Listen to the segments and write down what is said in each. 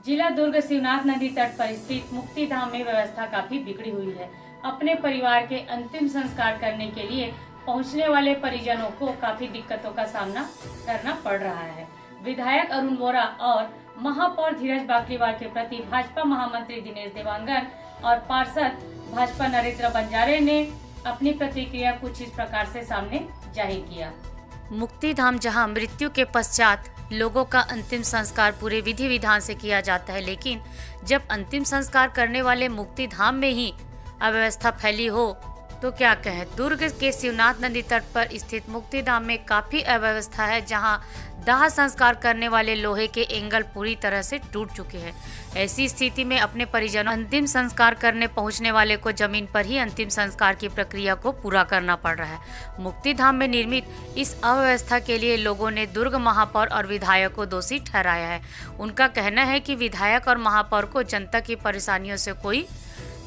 जिला दुर्ग शिवनाथ नदी तट पर स्थित मुक्ति धाम में व्यवस्था काफी बिगड़ी हुई है। अपने परिवार के अंतिम संस्कार करने के लिए पहुंचने वाले परिजनों को काफी दिक्कतों का सामना करना पड़ रहा है। विधायक अरुण वोरा और महापौर धीरज बाकलीवाल के प्रति भाजपा महामंत्री दिनेश देवांगन और पार्षद भाजपा नरेंद्र बंजारे ने अपनी प्रतिक्रिया कुछ इस प्रकार से सामने जाहिर किया। मुक्ति धाम जहां मृत्यु के पश्चात लोगों का अंतिम संस्कार पूरे विधि विधान से किया जाता है, लेकिन जब अंतिम संस्कार करने वाले मुक्ति धाम में ही अव्यवस्था फैली हो तो क्या कहें। दुर्ग के शिवनाथ नदी तट पर स्थित मुक्ति धाम में काफी अव्यवस्था है, जहां दाह संस्कार करने वाले लोहे के एंगल पूरी तरह से टूट चुके हैं। ऐसी स्थिति में अपने परिजनों अंतिम संस्कार करने पहुंचने वाले को जमीन पर ही अंतिम संस्कार की प्रक्रिया को पूरा करना पड़ रहा है। मुक्ति धाम में निर्मित इस अव्यवस्था के लिए लोगों ने दुर्ग महापौर और विधायक को दोषी ठहराया है। उनका कहना है कि विधायक और महापौर को जनता की परेशानियों से कोई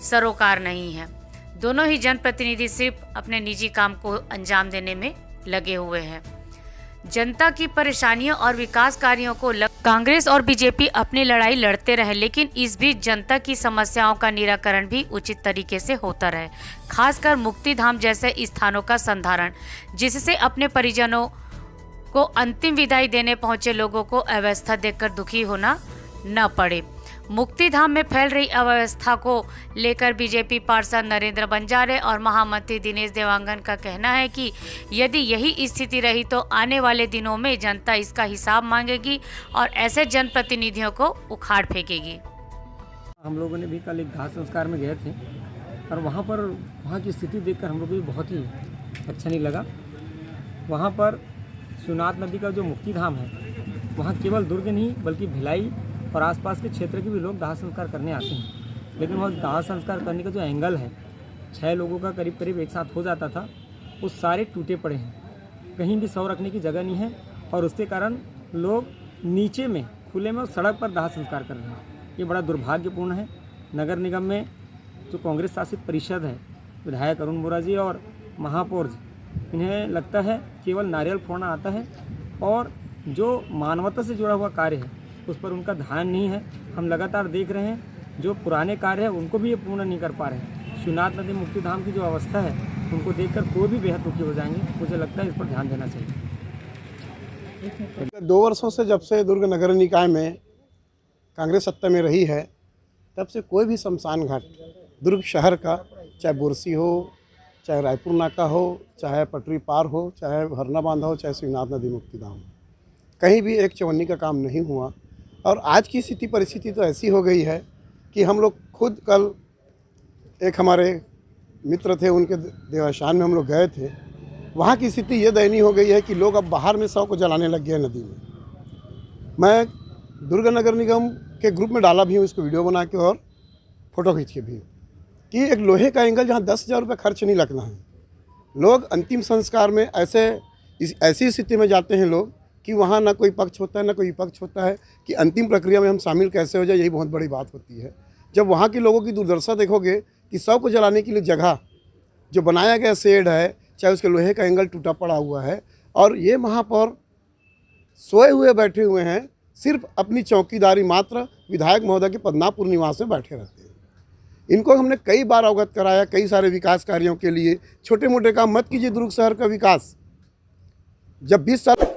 सरोकार नहीं है। दोनों ही जनप्रतिनिधि सिर्फ अपने निजी काम को अंजाम देने में लगे हुए हैं। जनता की परेशानियों और विकास कार्यों को कांग्रेस और बीजेपी अपनी लड़ाई लड़ते रहे, लेकिन इस बीच जनता की समस्याओं का निराकरण भी उचित तरीके से होता रहे। खासकर मुक्ति धाम जैसे स्थानों का संधारण, जिससे अपने परिजनों को अंतिम विदाई देने पहुंचे लोगों को अव्यवस्था देखकर दुखी होना न पड़े। मुक्ति धाम में फैल रही अव्यवस्था को लेकर बीजेपी पार्षद नरेंद्र बंजारे और महामंत्री दिनेश देवांगन का कहना है कि यदि यही स्थिति रही तो आने वाले दिनों में जनता इसका हिसाब मांगेगी और ऐसे जनप्रतिनिधियों को उखाड़ फेंकेगी। हम लोगों ने भी कल एक दाह संस्कार में गए थे और वहाँ की स्थिति देखकर हम लोगों को बहुत ही अच्छा नहीं लगा। वहाँ पर शिवनाथ नदी का जो मुक्ति धाम है, वहाँ केवल दुर्ग नहीं बल्कि भिलाई और आसपास के क्षेत्र के भी लोग दाह संस्कार करने आते हैं, लेकिन वह दाह संस्कार करने का जो एंगल है 6 लोगों का करीब एक साथ हो जाता था, वो सारे टूटे पड़े हैं। कहीं भी शव रखने की जगह नहीं है और उसके कारण लोग नीचे में खुले में सड़क पर दाह संस्कार कर रहे हैं। ये बड़ा दुर्भाग्यपूर्ण है। नगर निगम में जो कांग्रेस शासित परिषद है, विधायक अरुण वोरा जी और महापौर जी, इन्हें लगता है केवल नारियल फोड़ना आता है और जो मानवता से जुड़ा हुआ कार्य है उस पर उनका ध्यान नहीं है। हम लगातार देख रहे हैं जो पुराने कार्य है उनको भी ये पूर्ण नहीं कर पा रहे हैं। शिवनाथ नदी मुक्ति धाम की जो अवस्था है उनको देखकर कोई भी बेहद दुखी हो जाएंगे। मुझे लगता है इस पर ध्यान देना चाहिए। 2 वर्षों से जब से दुर्ग नगर निकाय में कांग्रेस सत्ता में रही है, तब से कोई भी शमशान घाट दुर्ग शहर का, चाहे बुरसी हो, चाहे रायपुर नाका हो, चाहे पटरी पार हो, चाहे हरना बांधा हो, चाहे शिवनाथ नदी मुक्ति धाम, कहीं भी एक चवन्नी का काम नहीं हुआ। और आज की स्थिति परिस्थिति तो ऐसी हो गई है कि हम लोग खुद कल एक हमारे मित्र थे, उनके देवासान में हम लोग गए थे। वहाँ की स्थिति ये दयनीय हो गई है कि लोग अब बाहर में शव को जलाने लग गए नदी में। मैं दुर्ग नगर निगम के ग्रुप में डाला भी हूँ इसको, वीडियो बना के और फोटो खींच के भी, कि एक लोहे का एंगल जहाँ 10,000 रुपये खर्च नहीं लगना है। लोग अंतिम संस्कार में ऐसी स्थिति में जाते हैं लोग कि वहाँ ना कोई पक्ष होता है ना कोई विपक्ष होता है कि अंतिम प्रक्रिया में हम शामिल कैसे हो जाए, यही बहुत बड़ी बात होती है। जब वहाँ के लोगों की दुर्दशा देखोगे कि शव को जलाने के लिए जगह जो बनाया गया शेड है, चाहे उसके लोहे का एंगल टूटा पड़ा हुआ है, और ये महापौर सोए हुए बैठे हुए हैं, सिर्फ अपनी चौकीदारी मात्र विधायक महोदय के पद्मनाभपुर निवास में बैठे रहते हैं। इनको हमने कई बार अवगत कराया, कई सारे विकास कार्यों के लिए। छोटे मोटे काम मत कीजिए, दुर्ग शहर का विकास। जब 20 साल